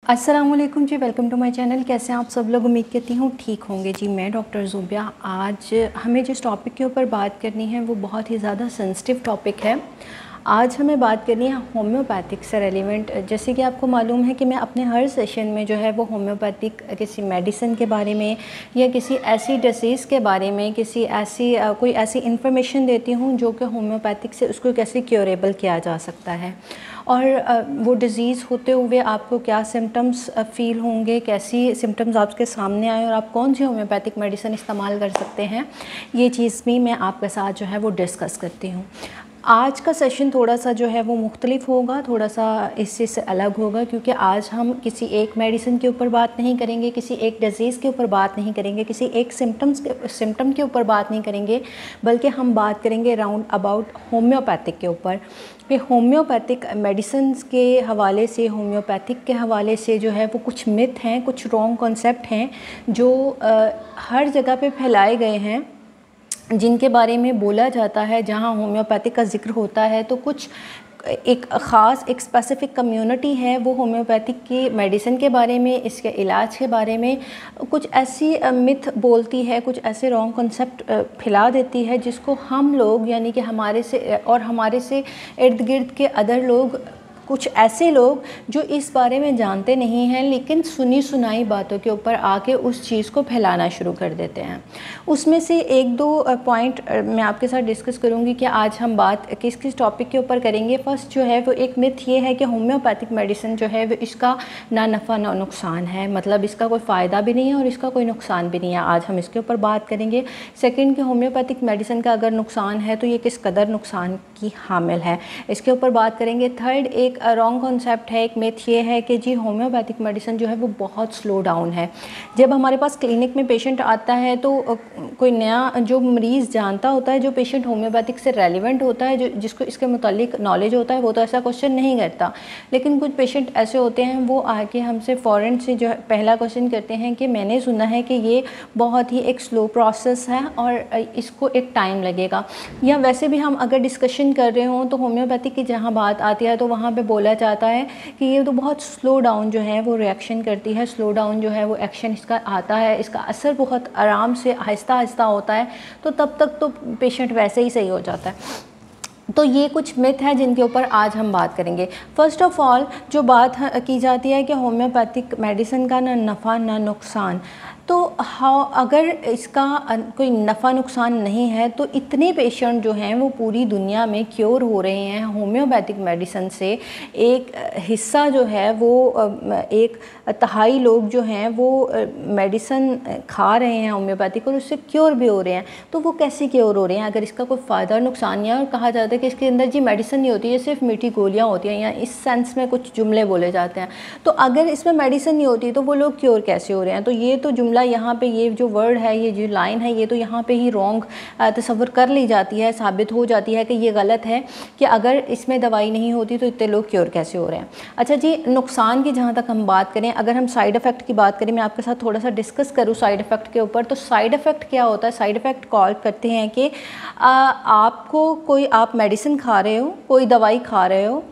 अस्सलाम वालेकुम जी, welcome to my channel. कैसे हैं आप सब लोग? उम्मीद करती हूँ ठीक होंगे जी। मैं डॉक्टर ज़ुबिया। आज हमें जिस टॉपिक के ऊपर बात करनी है वो बहुत ही ज़्यादा सेंसिटिव टॉपिक है। आज हमें बात करनी है होम्योपैथिक से रेलिवेंट। जैसे कि आपको मालूम है कि मैं अपने हर सेशन में जो है वो होम्योपैथिक किसी मेडिसिन के बारे में या किसी ऐसी डिसीज़ के बारे में किसी ऐसी कोई ऐसी इन्फॉर्मेशन देती हूँ जो कि होम्योपैथिक से उसको कैसे क्योरेबल किया जा सकता है, और वो डिज़ीज़ होते हुए आपको क्या सिम्टम्स फ़ील होंगे, कैसी सिम्टम्स आपके सामने आए और आप कौन सी होम्योपैथिक मेडिसिन इस्तेमाल कर सकते हैं, ये चीज़ भी मैं आपके साथ जो है वो डिस्कस करती हूँ। आज का सेशन थोड़ा सा जो है वो मुख्तलिफ होगा, थोड़ा सा इससे से अलग होगा, क्योंकि आज हम किसी एक मेडिसिन के ऊपर बात नहीं करेंगे, किसी एक डिज़ीज़ के ऊपर बात नहीं करेंगे, किसी एक सिम्टम के ऊपर बात नहीं करेंगे, बल्कि हम बात करेंगे राउंड अबाउट होम्योपैथिक के ऊपर। कि होम्योपैथिक मेडिसिन्स के हवाले से, होम्योपैथिक के हवाले से जो है वो कुछ मिथ हैं, कुछ रॉन्ग कॉन्सेप्ट हैं जो हर जगह पे फैलाए गए हैं, जिनके बारे में बोला जाता है। जहाँ होम्योपैथिक का ज़िक्र होता है तो कुछ एक ख़ास एक स्पेसिफ़िक कम्युनिटी है वो होम्योपैथिक की मेडिसिन के बारे में, इसके इलाज के बारे में कुछ ऐसी मिथ बोलती है, कुछ ऐसे रॉन्ग कॉन्सेप्ट फैला देती है, जिसको हम लोग यानी कि हमारे से इर्द गिर्द के अदर लोग, कुछ ऐसे लोग जो इस बारे में जानते नहीं हैं लेकिन सुनी सुनाई बातों के ऊपर आके उस चीज़ को फैलाना शुरू कर देते हैं। उसमें से एक दो पॉइंट मैं आपके साथ डिस्कस करूंगी कि आज हम बात किस किस टॉपिक के ऊपर करेंगे। फर्स्ट जो है वो एक मिथ ये है कि होम्योपैथिक मेडिसिन जो है वो इसका ना नफ़ा ना नुकसान है, मतलब इसका कोई फ़ायदा भी नहीं है और इसका कोई नुकसान भी नहीं है। आज हम इसके ऊपर बात करेंगे। सेकेंड, कि होम्योपैथिक मेडिसिन का अगर नुकसान है तो ये किस कदर नुकसान की हामिल है, इसके ऊपर बात करेंगे। थर्ड, एक रॉन्ग कॉन्सेप्ट है, एक मिथ ये है कि जी होम्योपैथिक मेडिसिन जो है वो बहुत स्लो डाउन है। जब हमारे पास क्लिनिक में पेशेंट आता है तो कोई नया जो मरीज़ जानता होता है, जो पेशेंट होम्योपैथिक से रेलिवेंट होता है, जो जिसको इसके मुतालिक नॉलेज होता है, वो तो ऐसा क्वेश्चन नहीं करता। लेकिन कुछ पेशेंट ऐसे होते हैं वो आके हमसे फ़ौरन से जो है पहला क्वेश्चन करते हैं कि मैंने सुना है कि ये बहुत ही एक स्लो प्रोसेस है और इसको एक टाइम लगेगा। या वैसे भी हम अगर डिस्कशन कर रहे हों तो होम्योपैथिक की जहाँ बात आती है तो वहाँ पे बोला जाता है कि ये तो बहुत स्लो डाउन जो है वो रिएक्शन करती है, स्लो डाउन जो है वो एक्शन इसका आता है, इसका असर बहुत आराम से आहिस्ता आहिस्ता होता है, तो तब तक तो पेशेंट वैसे ही सही हो जाता है। तो ये कुछ मिथ है जिनके ऊपर आज हम बात करेंगे। फ़र्स्ट ऑफ़ ऑल जो बात की जाती है कि होम्योपैथिक मेडिसिन का ना नफ़ा ना नुकसान, तो अगर इसका कोई नफ़ा नुकसान नहीं है तो इतने पेशेंट जो हैं वो पूरी दुनिया में क्योर हो रहे हैं होम्योपैथिक मेडिसिन से। एक हिस्सा जो है वो एक तिहाई लोग जो हैं वो मेडिसिन खा रहे हैं होम्योपैथिक और उससे क्योर भी हो रहे हैं। तो वो कैसे क्योर हो रहे हैं अगर इसका कोई फ़ायदा नुकसान नहीं है? और कहा जाता है कि इसके अंदर जी मेडिसिन नहीं होती, ये सिर्फ मीठी गोलियाँ होती हैं, या इस सेंस में कुछ जुमले बोले जाते हैं। तो अगर इसमें मेडिसिन नहीं होती तो वो लोग क्योर कैसे हो रहे हैं? तो ये तो यहाँ पे ये जो वर्ड है, ये जो लाइन है, ये तो यहाँ पे ही रॉन्ग तसव्वुर कर ली जाती है, साबित हो जाती है कि ये गलत है कि अगर इसमें दवाई नहीं होती तो इतने लोग क्योर कैसे हो रहे हैं। अच्छा जी, नुकसान की जहाँ तक हम बात करें, अगर हम साइड इफ़ेक्ट की बात करें, मैं आपके साथ थोड़ा सा डिस्कस करूँ साइड इफ़ेक्ट के ऊपर। तो साइड इफ़ेक्ट क्या होता है? साइड इफ़ेक्ट कॉल करते हैं कि आपको कोई, आप मेडिसिन खा रहे हो, कोई दवाई खा रहे हो,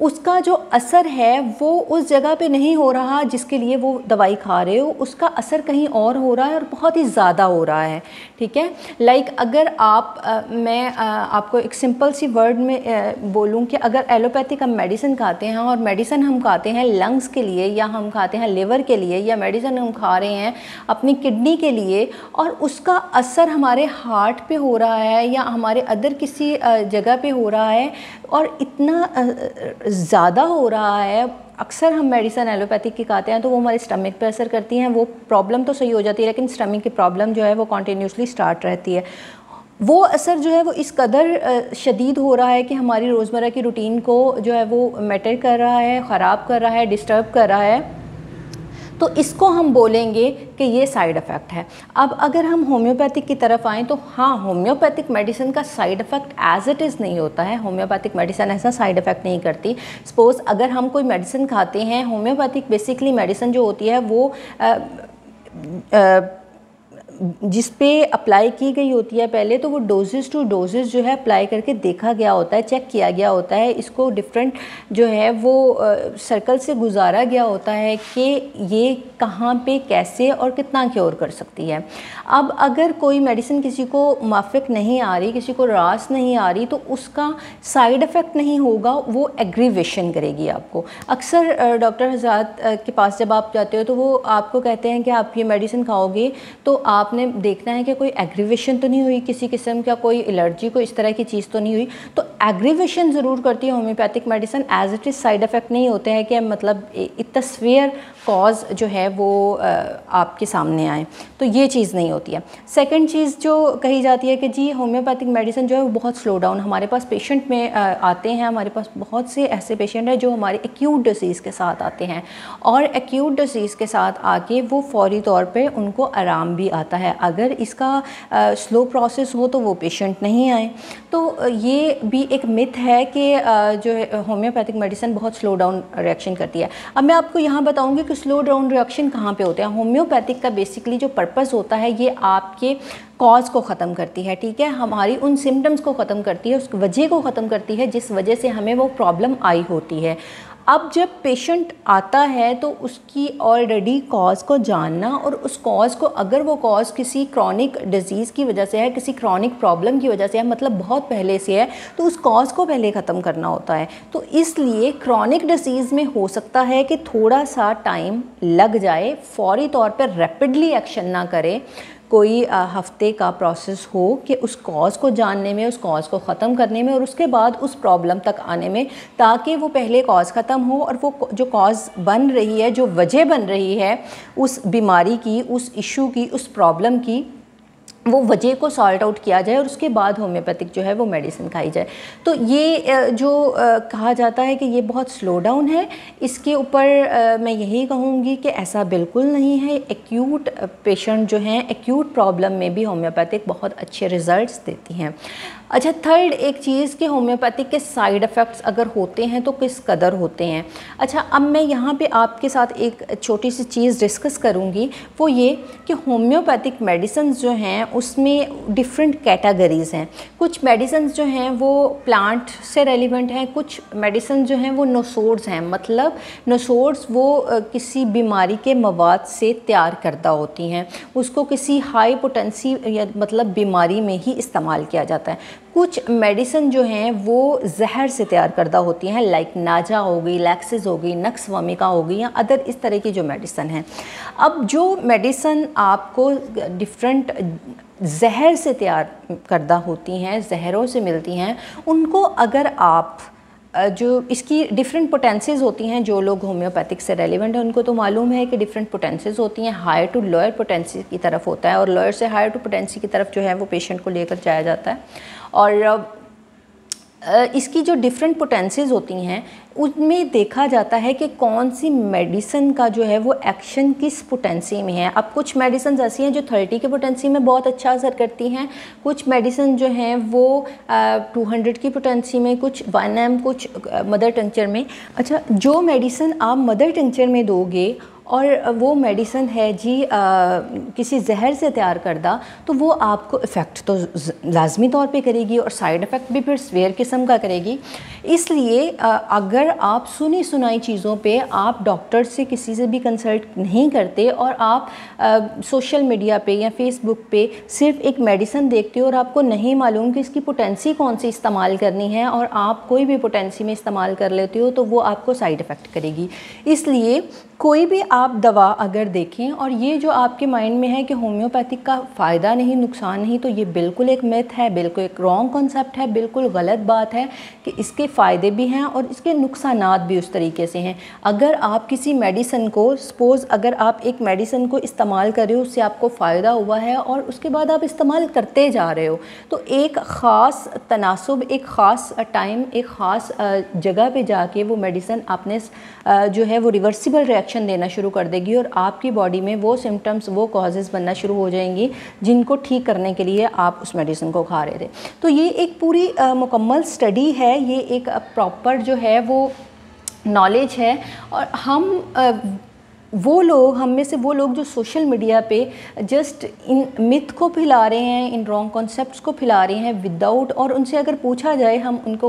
उसका जो असर है वो उस जगह पे नहीं हो रहा जिसके लिए वो दवाई खा रहे हो, उसका असर कहीं और हो रहा है और बहुत ही ज़्यादा हो रहा है। ठीक है, लाइक अगर मैं आपको एक सिंपल सी वर्ड में बोलूँ कि अगर एलोपैथिक हम मेडिसिन खाते हैं और मेडिसिन हम खाते हैं लंग्स के लिए, या हम खाते हैं लिवर के लिए, या मेडिसिन हम खा रहे हैं अपनी किडनी के लिए, और उसका असर हमारे हार्ट पे हो रहा है या हमारे अदर किसी जगह पे हो रहा है और इतना ज़्यादा हो रहा है, अक्सर हम मेडिसिन एलोपैथिक की खाते हैं तो वो हमारे स्टमक पे असर करती हैं। वो प्रॉब्लम तो सही हो जाती है लेकिन स्टमक की प्रॉब्लम जो है वो कॉन्टीन्यूसली स्टार्ट रहती है। वो असर जो है वो इस कदर शदीद हो रहा है कि हमारी रोज़मर्रा की रूटीन को जो है वो मैटर कर रहा है, ख़राब कर रहा है, डिस्टर्ब कर रहा है। तो इसको हम बोलेंगे कि ये साइड इफ़ेक्ट है। अब अगर हम होम्योपैथिक की तरफ आएँ तो हाँ, होम्योपैथिक मेडिसिन का side effect as it is नहीं होता है। होम्योपैथिक मेडिसिन ऐसा साइड इफ़ेक्ट नहीं करती। सपोज़ अगर हम कोई मेडिसिन खाते हैं, होम्योपैथिक बेसिकली मेडिसिन जो होती है वो जिस पे अप्लाई की गई होती है पहले, तो वो डोजेस टू डोजेस जो है अप्लाई करके देखा गया होता है, चेक किया गया होता है, इसको डिफरेंट जो है वो सर्कल से गुजारा गया होता है कि ये कहाँ पे कैसे और कितना क्योर कर सकती है। अब अगर कोई मेडिसिन किसी को माफिक नहीं आ रही, किसी को रास नहीं आ रही, तो उसका साइड इफ़ेक्ट नहीं होगा, वो एग्रीवेशन करेगी आपको। अक्सर डॉक्टर हज़रात के पास जब आप जाते हो तो वो आपको कहते हैं कि आप ये मेडिसिन खाओगे तो आपने देखना है कि कोई एग्रीवेशन तो नहीं हुई, किसी किस्म का कोई एलर्जी, कोई इस तरह की चीज़ तो नहीं हुई। तो एग्रीवेशन ज़रूर करती है homeopathic medicine, as it is side effect नहीं होते हैं कि मतलब इतना सीवियर कॉज जो है वो आपके सामने आए, तो ये चीज़ नहीं होती है। सेकंड चीज़ जो कही जाती है कि जी होम्योपैथिक मेडिसिन जो है वो बहुत स्लो डाउन, हमारे पास पेशेंट में आते हैं, हमारे पास बहुत से ऐसे पेशेंट हैं जो हमारे एक्यूट डिसीज़ के साथ आते हैं और एक्यूट डिसीज़ के साथ आके वो फौरी तौर पे उनको आराम भी आता है। अगर इसका स्लो प्रोसेस हो तो वो पेशेंट नहीं आए। तो ये भी एक मिथ है कि जो होम्योपैथिक मेडिसिन बहुत स्लो डाउन रिएक्शन करती है। अब मैं आपको यहाँ बताऊँगी कि स्लो डाउन रिएक्शन कहाँ पे होते हैं। होम्योपैथिक का बेसिकली जो पर्पस होता है ये आपके कॉज को ख़त्म करती है, ठीक है, हमारी उन सिम्टम्स को ख़त्म करती है, उस वजह को ख़त्म करती है जिस वजह से हमें वो प्रॉब्लम आई होती है। अब जब पेशेंट आता है तो उसकी ऑलरेडी कॉज को जानना और उस कॉज को, अगर वो कॉज किसी क्रॉनिक डिजीज़ की वजह से है, किसी क्रॉनिक प्रॉब्लम की वजह से है, मतलब बहुत पहले से है, तो उस कॉज को पहले ख़त्म करना होता है। तो इसलिए क्रॉनिक डिजीज़ में हो सकता है कि थोड़ा सा टाइम लग जाए, फौरी तौर पर रैपिडली एक्शन ना करे, कोई हफ्ते का प्रोसेस हो कि उस कॉज को जानने में, उस कॉज को ख़त्म करने में और उसके बाद उस प्रॉब्लम तक आने में, ताकि वो पहले कॉज ख़त्म हो और वो जो कॉज बन रही है, जो वजह बन रही है उस बीमारी की, उस इशू की, उस प्रॉब्लम की, वो वजह को सॉल्ट आउट किया जाए और उसके बाद होम्योपैथिक जो है वो मेडिसिन खाई जाए। तो ये जो कहा जाता है कि ये बहुत स्लो डाउन है, इसके ऊपर मैं यही कहूँगी कि ऐसा बिल्कुल नहीं है। एक्यूट पेशेंट जो हैं, एक्यूट प्रॉब्लम में भी होम्योपैथिक बहुत अच्छे रिज़ल्ट्स देती हैं। अच्छा, थर्ड एक चीज़ कि होम्योपैथिक के साइड इफ़ेक्ट्स अगर होते हैं तो किस कदर होते हैं। अच्छा, अब मैं यहाँ पे आपके साथ एक छोटी सी चीज़ डिस्कस करूँगी, वो ये कि होम्योपैथिक मेडिसिन जो हैं उसमें डिफरेंट कैटेगरीज़ हैं। कुछ मेडिसिन जो हैं वो प्लांट से रेलिवेंट हैं, कुछ मेडिसिन जो हैं वो नोसोड्स हैं, मतलब नोसोड्स वो किसी बीमारी के मवाद से तैयार करदा होती हैं, उसको किसी हाई पोटेंसी या मतलब बीमारी में ही इस्तेमाल किया जाता है। कुछ मेडिसिन जो हैं वो जहर से तैयार करदा होती हैं, लाइक नाजा हो गई, लैक्सिस हो गई, नक्स वोमिका हो गई या अदर इस तरह की जो मेडिसिन हैं। अब जो मेडिसिन आपको डिफरेंट जहर से तैयार करदा होती हैं, जहरों से मिलती हैं, उनको अगर आप जो इसकी डिफरेंट पोटेंसीज़ होती हैं, जो लोग होम्योपैथिक से रेलिवेंट हैं उनको तो मालूम है कि डिफरेंट पोटेंसीज़ होती हैं। हायर टू लोअर पोटेंसी की तरफ होता है और लोअर से हायर टू पोटेंसी की तरफ जो है वो पेशेंट को लेकर जाया जाता है। और इसकी जो डिफरेंट पोटेंसीज़ होती हैं उनमें देखा जाता है कि कौन सी मेडिसिन का जो है वो एक्शन किस पोटेंसी में है। अब कुछ मेडिसिन ऐसी हैं जो 30 के पोटेंसी में बहुत अच्छा असर करती हैं, कुछ मेडिसिन जो हैं वो 200 की पोटेंसी में, कुछ 1 mg, कुछ मदर टिंचर में। अच्छा, जो मेडिसिन आप मदर टिंचर में दोगे और वो मेडिसिन है जी किसी जहर से तैयार करदा, तो वो आपको इफ़ेक्ट तो लाजमी तौर पे करेगी और साइड इफ़ेक्ट भी फिर सीवियर किस्म का करेगी। इसलिए अगर आप सुनी सुनाई चीज़ों पे आप डॉक्टर से किसी से भी कंसल्ट नहीं करते और आप सोशल मीडिया पे या फेसबुक पे सिर्फ एक मेडिसिन देखते हो और आपको नहीं मालूम कि इसकी पोटेंसी कौन सी इस्तेमाल करनी है और आप कोई भी पोटेंसी में इस्तेमाल कर लेते हो, तो वो आपको साइड इफ़ेक्ट करेगी। इसलिए कोई भी आप दवा अगर देखें और ये जो आपके माइंड में है कि होम्योपैथिक का फ़ायदा नहीं, नुकसान नहीं, तो ये बिल्कुल एक मिथ है, बिल्कुल एक रॉन्ग कॉन्सेप्ट है, बिल्कुल गलत बात है कि इसके फ़ायदे भी हैं और इसके नुकसानात भी उस तरीके से हैं। अगर आप किसी मेडिसिन को, सपोज़ अगर आप एक मेडिसिन को इस्तेमाल कर रहे हो, उससे आपको फ़ायदा हुआ है और उसके बाद आप इस्तेमाल करते जा रहे हो, तो एक ख़ास तनासुब, एक ख़ास टाइम, एक ख़ास जगह पे जाके वो मेडिसिन आपने जो है वो रिवर्सिबल रिएक्शन देना शुरू कर देगी और आपकी बॉडी में वो सिम्टम्स, वो कॉजेज़ बनना शुरू हो जाएंगी जिनको ठीक करने के लिए आप उस मेडिसिन को खा रहे थे। तो ये एक पूरी मुकम्मल स्टडी है, ये एक प्रॉपर जो है वो नॉलेज है और हम वो लोग, हम में से वो लोग जो सोशल मीडिया पे जस्ट इन मिथ को फैला रहे हैं, इन रॉन्ग कॉन्सेप्ट्स को फैला रहे हैं विदाउट, और उनसे अगर पूछा जाए हम उनको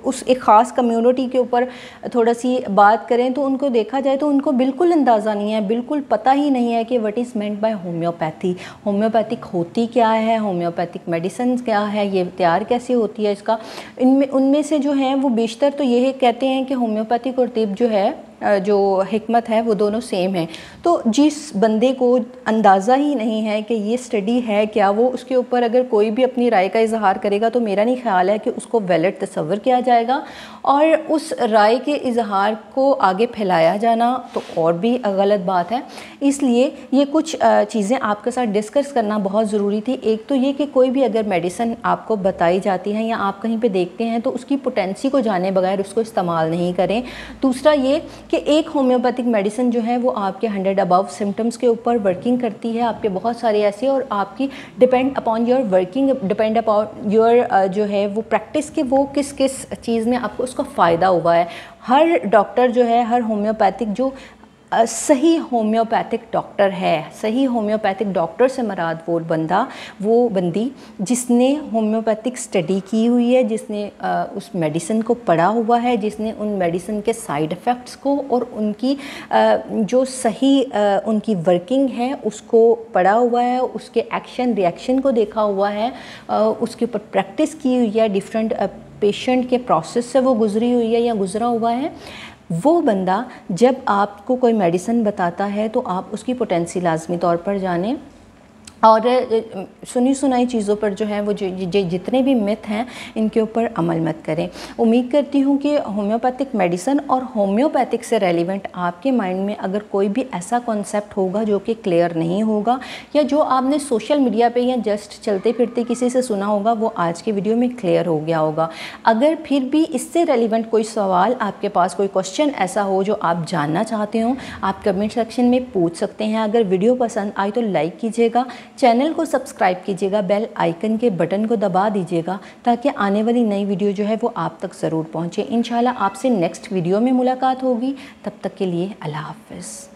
उस एक ख़ास कम्युनिटी के ऊपर थोड़ा सी बात करें तो उनको देखा जाए तो उनको बिल्कुल अंदाज़ा नहीं है, बिल्कुल पता ही नहीं है कि what is meant by homeopathy, homeopathic होती क्या है, होम्योपैथिक मेडिसिन क्या है, ये तैयार कैसे होती है इसका। उनमें से जो हैं वो बेशतर तो ये कहते हैं कि होम्योपैथिक और तिब जो है, जो हिकमत है, वो दोनों सेम है। तो जिस बंदे को अंदाज़ा ही नहीं है कि ये स्टडी है क्या, वो उसके ऊपर अगर कोई भी अपनी राय का इजहार करेगा तो मेरा नहीं ख्याल है कि उसको वैलिड तस्वर किया जाएगा, और उस राय के इजहार को आगे फैलाया जाना तो और भी गलत बात है। इसलिए ये कुछ चीज़ें आपके साथ डिस्कस करना बहुत ज़रूरी थी। एक तो ये कि कोई भी अगर मेडिसिन आपको बताई जाती है या आप कहीं पे देखते हैं तो उसकी पोटेंसी को जाने बगैर उसको इस्तेमाल नहीं करें। दूसरा ये कि एक होम्योपैथिक मेडिसिन जो है वो आपके 100 अबव सिम्टम्स के ऊपर वर्किंग करती है, आपके बहुत सारे ऐसे, और आपकी depend upon your working, depend upon your जो है वो प्रैक्टिस के वो किस किस चीज़ में आपको उसका फ़ायदा हुआ है। हर डॉक्टर जो है, हर होम्योपैथिक जो सही होम्योपैथिक डॉक्टर है, सही होम्योपैथिक डॉक्टर से मराद वो बंदा, वो बंदी जिसने होम्योपैथिक स्टडी की हुई है, जिसने उस मेडिसिन को पढ़ा हुआ है, जिसने उन मेडिसिन के साइड इफ़ेक्ट्स को और उनकी जो सही उनकी वर्किंग है उसको पढ़ा हुआ है, उसके एक्शन रिएक्शन को देखा हुआ है, उसके ऊपर प्रैक्टिस की हुई है, डिफरेंट पेशेंट के प्रोसेस से वो गुजरी हुई है या गुजरा हुआ है। वो बंदा जब आपको कोई मेडिसिन बताता है तो आप उसकी पोटेंसी लाजमी तौर पर जानें, और सुनी सुनाई चीज़ों पर जो है वो जितने भी मिथ हैं इनके ऊपर अमल मत करें। उम्मीद करती हूँ कि होम्योपैथिक मेडिसिन और होम्योपैथिक से रेलिवेंट आपके माइंड में अगर कोई भी ऐसा कॉन्सेप्ट होगा जो कि क्लियर नहीं होगा, या जो आपने सोशल मीडिया पे या जस्ट चलते फिरते किसी से सुना होगा, वो आज की वीडियो में क्लियर हो गया होगा। अगर फिर भी इससे रेलिवेंट कोई सवाल आपके पास, कोई क्वेश्चन ऐसा हो जो आप जानना चाहते हो, आप कमेंट सेक्शन में पूछ सकते हैं। अगर वीडियो पसंद आई तो लाइक कीजिएगा, चैनल को सब्सक्राइब कीजिएगा, बेल आइकन के बटन को दबा दीजिएगा ताकि आने वाली नई वीडियो जो है वो आप तक ज़रूर पहुँचे। इंशाल्लाह आपसे नेक्स्ट वीडियो में मुलाकात होगी। तब तक के लिए अल्लाह हाफ़िज़।